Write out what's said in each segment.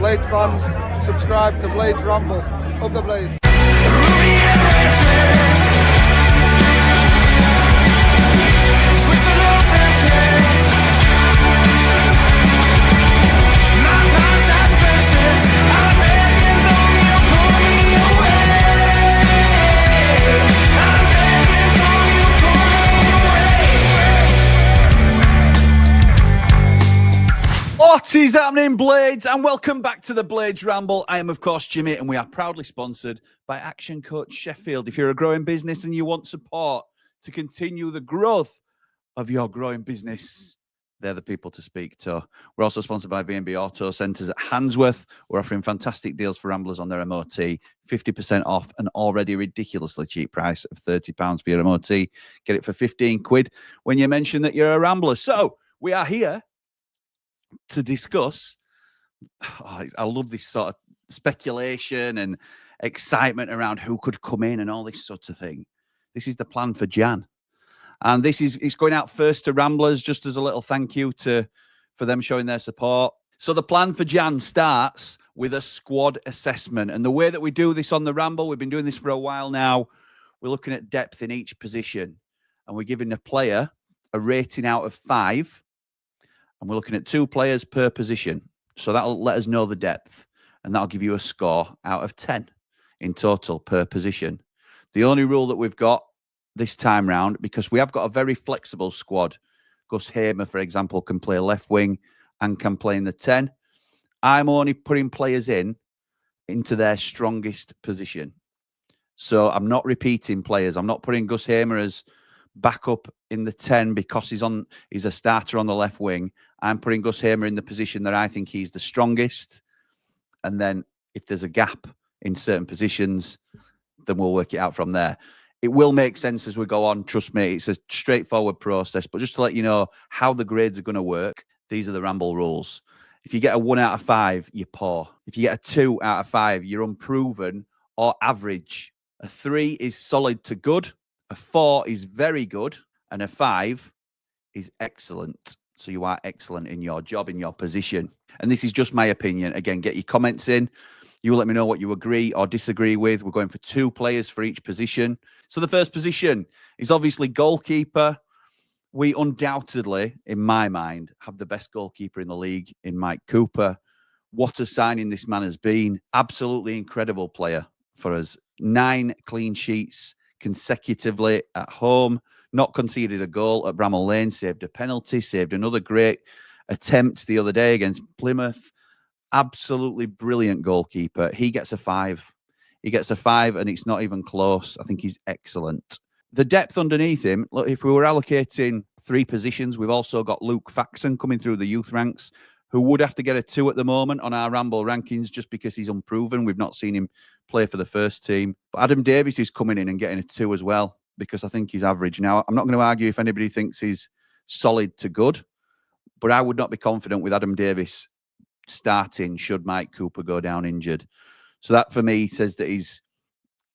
Blades fans, subscribe to Blades Ramble. Up the Blades. What is happening, Blades? And welcome back to the Blades Ramble. I am, of course, Jimmy, and we are proudly sponsored by Action Coach Sheffield. If you're a growing business and you want support to continue the growth of your growing business, they're the people to speak to. We're also sponsored by V&B Auto Centres at Handsworth. We're offering fantastic deals for ramblers on their MOT, 50% off an already ridiculously cheap price of £30 for your MOT. Get it for 15 quid when you mention that you're a rambler. So we are here to discuss. I love this sort of speculation and excitement around who could come in and all this sort of thing. This is the plan for Jan. And it's going out first to Ramblers, just as a little thank you for them showing their support. So the plan for Jan starts with a squad assessment. And the way that we do this on the Ramble, we've been doing this for a while now, we're looking at depth in each position. And we're giving a player a rating out of 5. And we're looking at 2 players per position. So that'll let us know the depth. And that'll give you a score out of 10 in total per position. The only rule that we've got this time round, because we have got a very flexible squad. Gus Hamer, for example, can play left wing and can play in the 10. I'm only putting players into their strongest position. So I'm not repeating players. I'm not putting Gus Hamer as backup in the 10 because he's a starter on the left wing. I'm putting Gus Hamer in the position that I think he's the strongest. And then if there's a gap in certain positions, then we'll work it out from there. It will make sense as we go on. Trust me, it's a straightforward process. But just to let you know how the grades are going to work, these are the Ramble rules. If you get a 1 out of 5, you're poor. If you get a 2 out of 5, you're unproven or average. A 3 is solid to good. A 4 is very good. And a 5 is excellent. So you are excellent in your job, in your position. And this is just my opinion. Again, get your comments in. You let me know what you agree or disagree with. We're going for 2 players for each position. So the first position is obviously goalkeeper. We undoubtedly, in my mind, have the best goalkeeper in the league in Mike Cooper. What a signing this man has been. Absolutely incredible player for us. 9 clean sheets consecutively at home. Not conceded a goal at Bramall Lane. Saved a penalty. Saved another great attempt the other day against Plymouth. Absolutely brilliant goalkeeper. He gets a 5. He gets a 5, and it's not even close. I think he's excellent. The depth underneath him, look, if we were allocating 3 positions, we've also got Luke Faxon coming through the youth ranks, who would have to get a 2 at the moment on our Ramble rankings just because he's unproven. We've not seen him play for the first team. But Adam Davies is coming in and getting a 2 as well because I think he's average. Now, I'm not going to argue if anybody thinks he's solid to good, but I would not be confident with Adam Davies starting should Mike Cooper go down injured. So that for me says that he's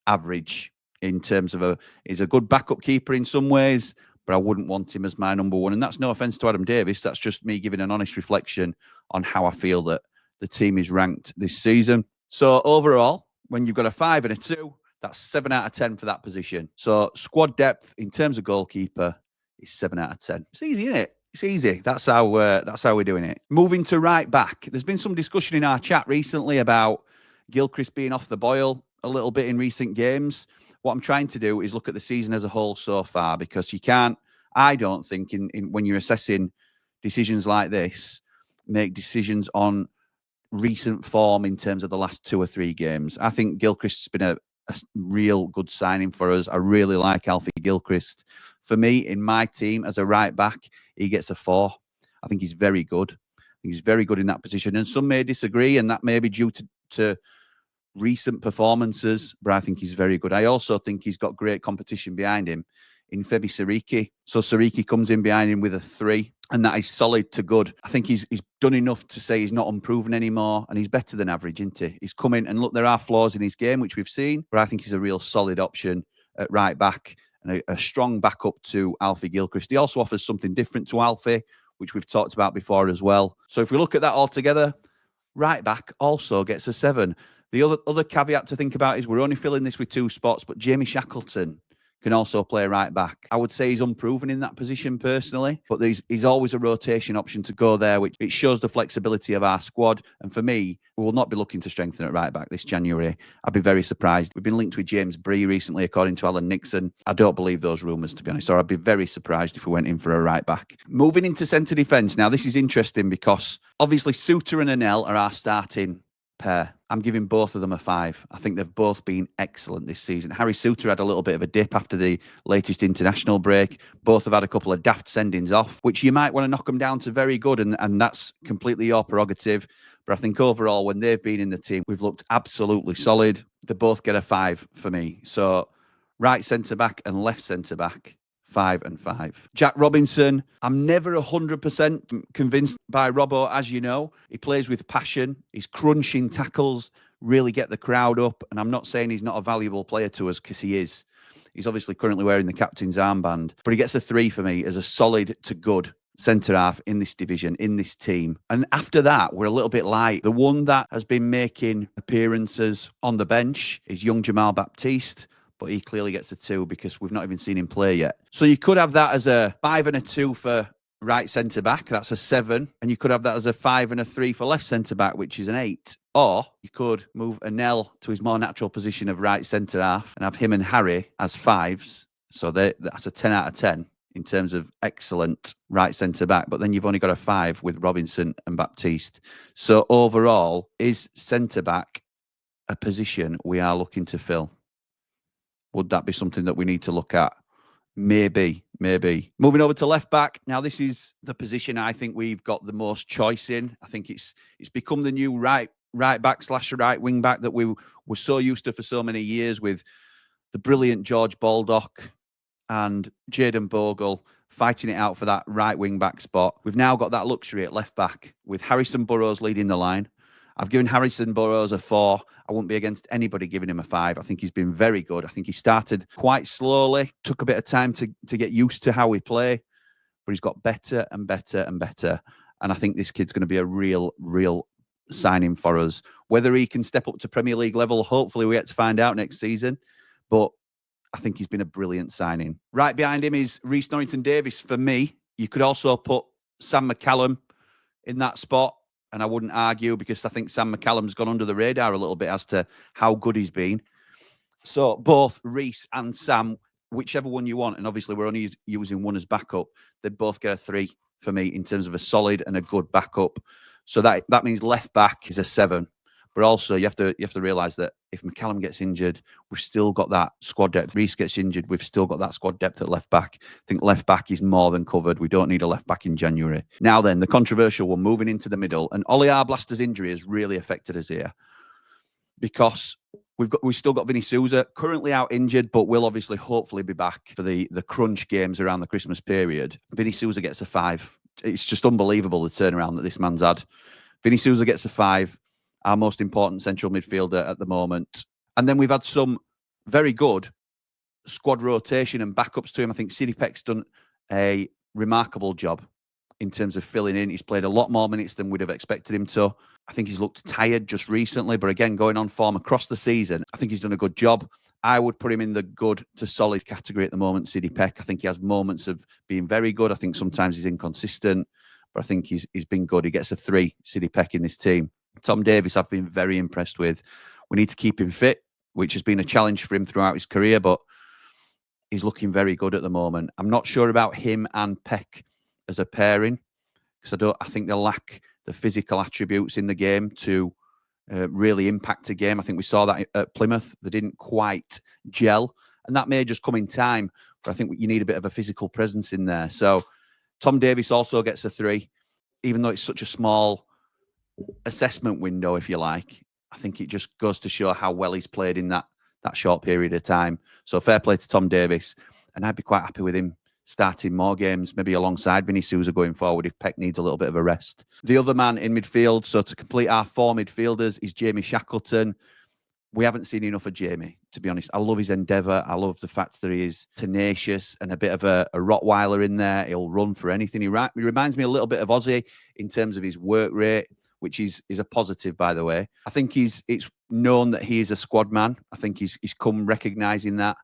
average in terms of he's a good backup keeper in some ways, but I wouldn't want him as my number 1. And that's no offense to Adam Davies. That's just me giving an honest reflection on how I feel that the team is ranked this season. So overall, when you've got a 5 and a 2, that's 7 out of 10 for that position. So squad depth in terms of goalkeeper is 7 out of 10. It's easy, isn't it? It's easy. That's how we're doing it. Moving to right back. There's been some discussion in our chat recently about Gilchrist being off the boil a little bit in recent games. What I'm trying to do is look at the season as a whole so far, because you can't, I don't think, in when you're assessing decisions like this, make decisions on recent form in terms of the last 2 or 3 games. I think Gilchrist's been a real good signing for us. I really like Alfie Gilchrist. For me, in my team, as a right back, he gets a 4. I think he's very good. I think he's very good in that position. And some may disagree, and that may be due to recent performances, but I think he's very good. I also think he's got great competition behind him in Femi Siriki. So Siriki comes in behind him with a 3, and that is solid to good. I think he's done enough to say he's not unproven anymore, and he's better than average, isn't he? He's come in, and look, there are flaws in his game, which we've seen, but I think he's a real solid option at right back and a strong backup to Alfie Gilchrist. He also offers something different to Alfie, which we've talked about before as well. So if we look at that all together, Right back also gets a 7. The other caveat to think about is we're only filling this with 2 spots, but Jamie Shackleton can also play right back. I would say he's unproven in that position personally, but he's always a rotation option to go there, which it shows the flexibility of our squad. And for me, we will not be looking to strengthen at right back this January. I'd be very surprised. We've been linked with James Bree recently, according to Alan Nixon. I don't believe those rumours, to be honest, or I'd be very surprised if we went in for a right back. Moving into centre defence. Now, this is interesting because obviously Suter and Anel are our starting pair. I'm giving both of them a 5. I think they've both been excellent this season. Harry Suter had a little bit of a dip after the latest international break. Both have had a couple of daft sendings off, which you might want to knock them down to very good, and that's completely your prerogative. But I think overall, when they've been in the team, we've looked absolutely solid. They both get a 5 for me. So right centre-back and left centre-back, 5 and 5. Jack Robinson, I'm never 100% convinced by Robbo, as you know. He plays with passion. His crunching tackles really get the crowd up. And I'm not saying he's not a valuable player to us, because he is. He's obviously currently wearing the captain's armband. But he gets a 3 for me as a solid to good centre-half in this division, in this team. And after that, we're a little bit light. The one that has been making appearances on the bench is young Jamal Baptiste, but he clearly gets a 2 because we've not even seen him play yet. So you could have that as a 5 and a 2 for right centre-back. That's a 7. And you could have that as a 5 and a 3 for left centre-back, which is an 8. Or you could move Anel to his more natural position of right centre-half and have him and Harry as 5s. So that's a 10 out of 10 in terms of excellent right centre-back. But then you've only got a 5 with Robinson and Baptiste. So overall, is centre-back a position we are looking to fill? Would that be something that we need to look at? Maybe. Moving over to left back. Now, this is the position I think we've got the most choice in. I think it's become the new right back / right wing back that we were so used to for so many years, with the brilliant George Baldock and Jayden Bogle fighting it out for that right wing back spot. We've now got that luxury at left back with Harrison Burrows leading the line. I've given Harrison Burrows a 4. I wouldn't be against anybody giving him a 5. I think he's been very good. I think he started quite slowly, took a bit of time to get used to how we play, but he's got better and better and better. And I think this kid's going to be a real signing for us. Whether he can step up to Premier League level, hopefully we get to find out next season. But I think he's been a brilliant signing. Right behind him is Reece Norrington-Davies. For me, you could also put Sam McCallum in that spot, and I wouldn't argue, because I think Sam McCallum's gone under the radar a little bit as to how good he's been. So both Reece and Sam, whichever one you want, and obviously we're only using one as backup, they both get a 3 for me in terms of a solid and a good backup. So that means left back is a 7. But also you have to realise that if McCallum gets injured, we've still got that squad depth. Reece gets injured, we've still got that squad depth at left back. I think left back is more than covered. We don't need a left back in January. Now then, the controversial one, moving into the middle. And Ollie Arblaster's injury has really affected us here, because we've still got Vinny Souza currently out injured, but will obviously hopefully be back for the crunch games around the Christmas period. Vinny Souza gets a 5. It's just unbelievable the turnaround that this man's had. Vinny Souza gets a 5. Our most important central midfielder at the moment. And then we've had some very good squad rotation and backups to him. I think Sidney Peck's done a remarkable job in terms of filling in. He's played a lot more minutes than we'd have expected him to. I think he's looked tired just recently, but again, going on form across the season, I think he's done a good job. I would put him in the good to solid category at the moment, Sidney Peck. I think he has moments of being very good. I think sometimes he's inconsistent, but I think he's been good. He gets a 3, Sidney Peck, in this team. Tom Davies, I've been very impressed with. We need to keep him fit, which has been a challenge for him throughout his career, but he's looking very good at the moment. I'm not sure about him and Peck as a pairing, because I think they lack the physical attributes in the game to really impact a game. I think we saw that at Plymouth. They didn't quite gel, and that may just come in time, but I think you need a bit of a physical presence in there. So Tom Davies also gets a 3, even though it's such a small assessment window, if you like. I think it just goes to show how well he's played in that short period of time. So fair play to Tom Davies, and I'd be quite happy with him starting more games, maybe alongside Vinny Souza going forward if Peck needs a little bit of a rest. The other man in midfield, so to complete our 4 midfielders, is Jamie Shackleton. We haven't seen enough of Jamie, to be honest. I love his endeavour. I love the fact that he is tenacious and a bit of a Rottweiler in there. He'll run for anything. He reminds me a little bit of Ozzy in terms of his work rate, which is a positive, by the way. I think it's known that he is a squad man. I think he's come recognising that.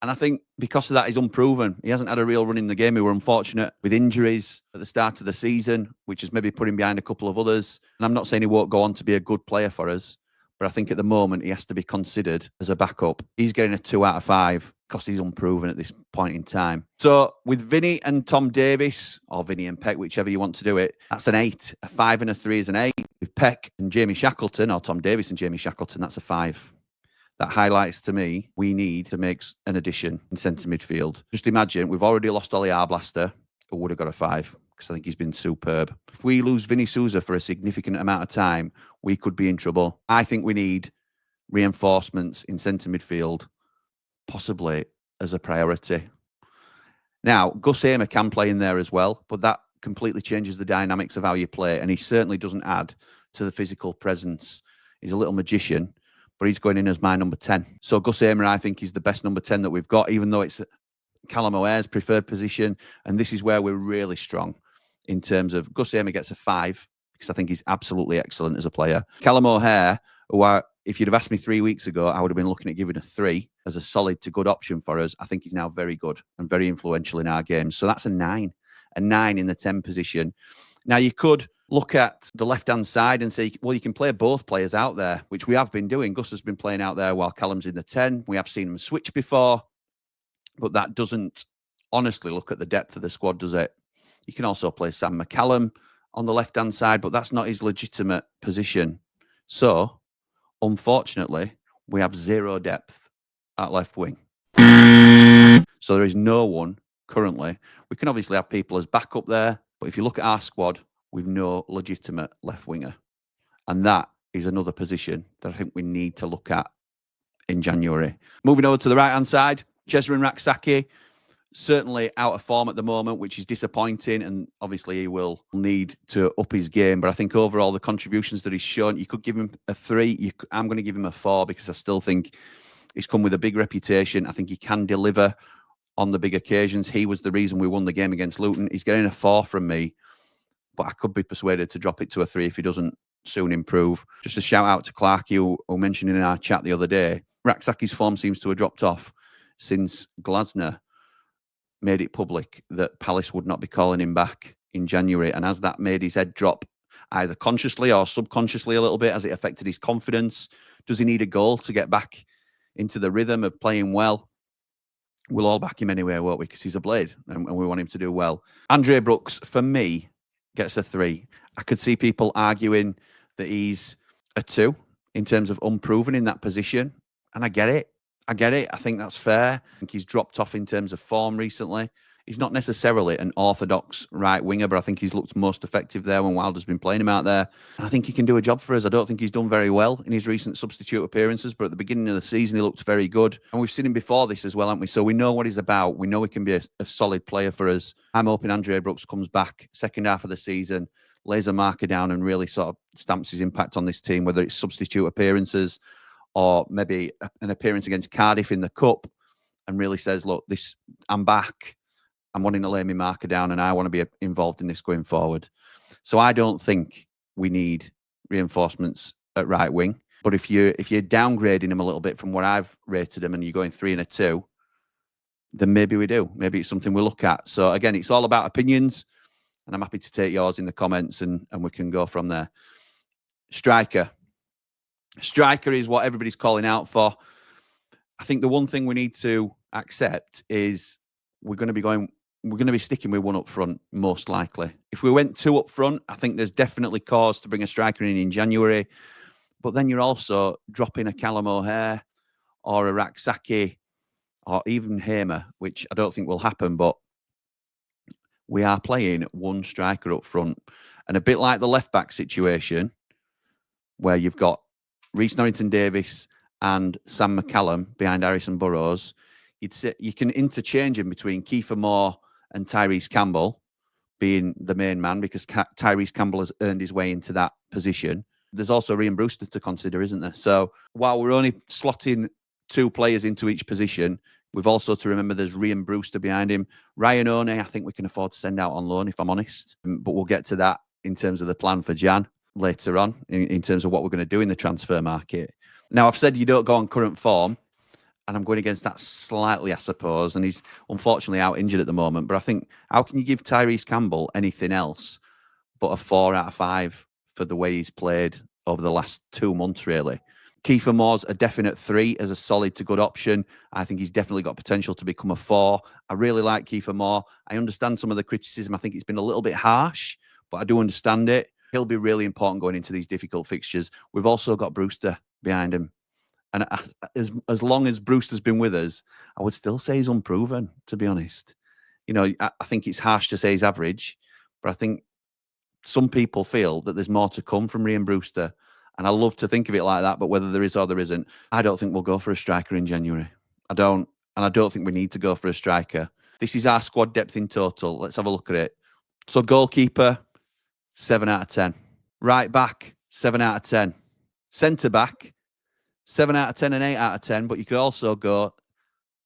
And I think because of that, he's unproven. He hasn't had a real run in the game. We were unfortunate with injuries at the start of the season, which has maybe put him behind a couple of others. And I'm not saying he won't go on to be a good player for us, but I think at the moment he has to be considered as a backup. He's getting a 2 out of 5 because he's unproven at this point in time. So with Vinny and Tom Davies, or Vinny and Peck, whichever you want to do it, that's an 8. A 5 and a 3 is an 8. With Peck and Jamie Shackleton, or Tom Davies and Jamie Shackleton, that's a 5. That highlights to me, we need to make an addition in centre midfield. Just imagine, we've already lost Ollie Arblaster, who would have got a 5, because I think he's been superb. If we lose Vinny Souza for a significant amount of time, we could be in trouble. I think we need reinforcements in centre midfield, possibly as a priority. Now, Gus Hamer can play in there as well, but that completely changes the dynamics of how you play, and he certainly doesn't add to the physical presence. He's a little magician, but he's going in as my number 10. So Gus Hamer, I think, is the best number 10 that we've got, even though it's Callum O'Hare's preferred position. And this is where we're really strong in terms of Gus Hamer gets a 5, because I think he's absolutely excellent as a player. Callum O'Hare, who if you'd have asked me 3 weeks ago, I would have been looking at giving a 3 as a solid to good option for us. I think he's now very good and very influential in our games. So that's a 9 in the 10 position. Now, you could look at the left-hand side and say, well, you can play both players out there, which we have been doing. Gus has been playing out there while Callum's in the 10. We have seen him switch before, but that doesn't honestly look at the depth of the squad, does it? You can also play Sam McCallum on the left-hand side, but that's not his legitimate position. So, unfortunately, we have 0 depth at left wing. So there is no one currently. We can obviously have people as backup there, but if you look at our squad, we've no legitimate left winger. And that is another position that I think we need to look at in January. Moving over to the right-hand side, Jezrin Raksaki, certainly out of form at the moment, which is disappointing. And obviously he will need to up his game. But I think overall the contributions that he's shown, you could give him a 3. I'm going to give him a 4 because I still think he's come with a big reputation. I think he can deliver on the big occasions. He was the reason we won the game against Luton. He's getting a 4 from me, but I could be persuaded to drop it to a 3 if he doesn't soon improve. Just a shout out to Clarky, who mentioned in our chat the other day, Raksaki's form seems to have dropped off since Glasner made it public that Palace would not be calling him back in January. And as that made his head drop, either consciously or subconsciously a little bit, as it affected his confidence, does he need a goal to get back into the rhythm of playing well? We'll all back him anyway, won't we? Because he's a blade and we want him to do well. Andre Brooks, for me, gets a 3. I could see people arguing that he's a 2 in terms of unproven in that position. And I get it. I think that's fair. I think he's dropped off in terms of form recently. He's not necessarily an orthodox right winger, but I think he's looked most effective there when Wilder's been playing him out there. And I think he can do a job for us. I don't think he's done very well in his recent substitute appearances, but at the beginning of the season, he looked very good. And we've seen him before this as well, haven't we? So we know what he's about. We know he can be a solid player for us. I'm hoping Andre Brooks comes back second half of the season, lays a marker down and really sort of stamps his impact on this team, whether it's substitute appearances or maybe an appearance against Cardiff in the Cup, and really says, look, I'm back. I'm wanting to lay my marker down and I want to be involved in this going forward. So I don't think we need reinforcements at right wing. But if you're downgrading him a little bit from what I've rated him and you're going 3 and a 2, then maybe we do. Maybe it's something we look at. So again, it's all about opinions, and I'm happy to take yours in the comments and we can go from there. Striker is what everybody's calling out for. I think the one thing we need to accept is we're going to be sticking with one up front, most likely. If we went 2 up front, I think there's definitely cause to bring a striker in January. But then you're also dropping a Callum O'Hare or a Raksaki or even Hamer, which I don't think will happen. But we are playing one striker up front. And a bit like the left-back situation, where you've got Reece Norrington-Davies and Sam McCallum behind Harrison Burrows, you'd say you can interchange him between Kiefer Moore and Tyrese Campbell being the main man, because Tyrese Campbell has earned his way into that position. There's also Ryan Brewster to consider, isn't there? So while we're only slotting 2 players into each position, we've also to remember there's Ryan Brewster behind him. Ryan One, I think we can afford to send out on loan, if I'm honest. But we'll get to that in terms of the plan for Jan. later on in terms of what we're going to do in the transfer market. Now, I've said you don't go on current form, and I'm going against that slightly, I suppose. And he's unfortunately out injured at the moment. But I think, how can you give Tyrese Campbell anything else but a 4 out of 5 for the way he's played over the last 2 months, really? Kiefer Moore's a definite 3 as a solid to good option. I think he's definitely got potential to become a 4. I really like Kiefer Moore. I understand some of the criticism. I think it's been a little bit harsh, but I do understand it. He'll be really important going into these difficult fixtures. We've also got Brewster behind him. And as long as Brewster's been with us, I would still say he's unproven, to be honest. You know, I think it's harsh to say he's average, but I think some people feel that there's more to come from Ryan Brewster. And I love to think of it like that, but whether there is or there isn't, I don't think we'll go for a striker in January. I don't. And I don't think we need to go for a striker. This is our squad depth in total. Let's have a look at it. So goalkeeper, 7 out of 10. Right back, 7 out of 10. Centre back, 7 out of 10 and 8 out of 10, but you could also go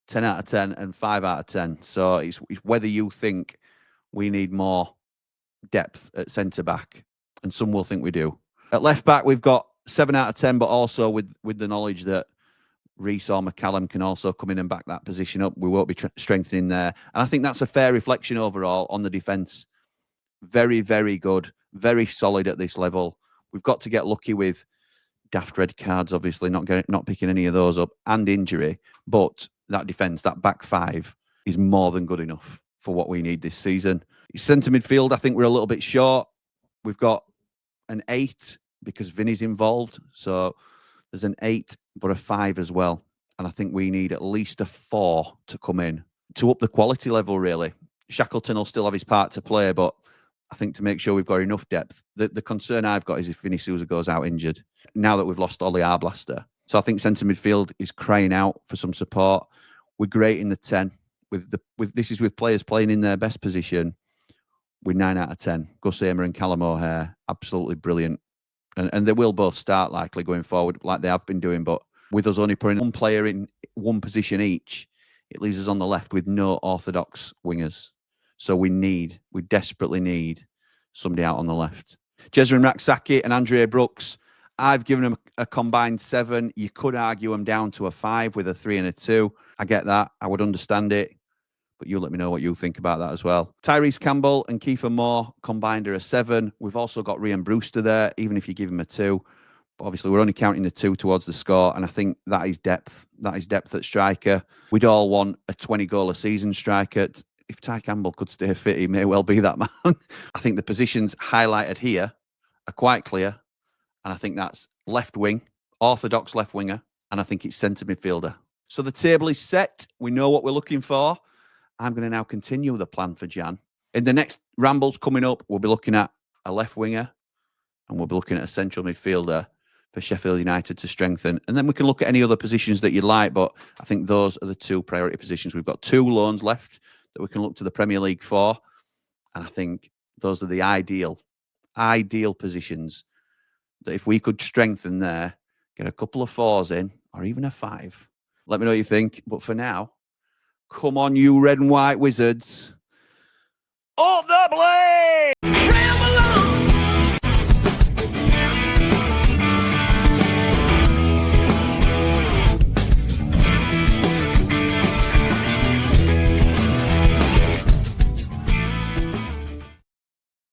10 out of 10 and 5 out of 10. So it's whether you think we need more depth at centre back, and some will think we do. At left back, we've got 7 out of 10, but also with the knowledge that Reece or McCallum can also come in and back that position up. We won't be strengthening there. And I think that's a fair reflection overall on the defence. Very, very good. Very solid at this level. We've got to get lucky with daft red cards, obviously, not picking any of those up, and injury. But that defence, that back 5, is more than good enough for what we need this season. Centre midfield, I think we're a little bit short. We've got an 8 because Vinny's involved. So there's an 8, but a 5 as well. And I think we need at least a 4 to come in to up the quality level, really. Shackleton will still have his part to play, but I think to make sure we've got enough depth. The concern I've got is if Vinny Souza goes out injured, now that we've lost Ollie Arblaster. So I think centre midfield is crying out for some support. We're great in the 10. This is with players playing in their best position. With 9 out of 10. Gus Hamer and Callum O'Hare, absolutely brilliant. And they will both start likely going forward like they have been doing. But with us only putting one player in one position each, it leaves us on the left with no orthodox wingers. So we desperately need somebody out on the left. Jezrin Raksaki and Andre Brooks, I've given them a combined 7. You could argue them down to a 5 with a 3 and a 2. I get that. I would understand it. But you let me know what you think about that as well. Tyrese Campbell and Kiefer Moore combined are a 7. We've also got Ryan Brewster there, even if you give him a 2. But obviously, we're only counting the 2 towards the score. And I think that is depth. That is depth at striker. We'd all want a 20-goal-a-season striker. If Ty Campbell could stay fit, he may well be that man. I think the positions highlighted here are quite clear. And I think that's left wing, orthodox left winger. And I think it's centre midfielder. So the table is set. We know what we're looking for. I'm going to now continue the plan for Jan. In the next rambles coming up, we'll be looking at a left winger and we'll be looking at a central midfielder for Sheffield United to strengthen. And then we can look at any other positions that you like, but I think those are the 2 priority positions. We've got 2 loans left that we can look to the Premier League for. And I think those are the ideal positions that if we could strengthen there, get a couple of 4s in or even a 5. Let me know what you think. But for now, come on, you red and white wizards. Up the Blades!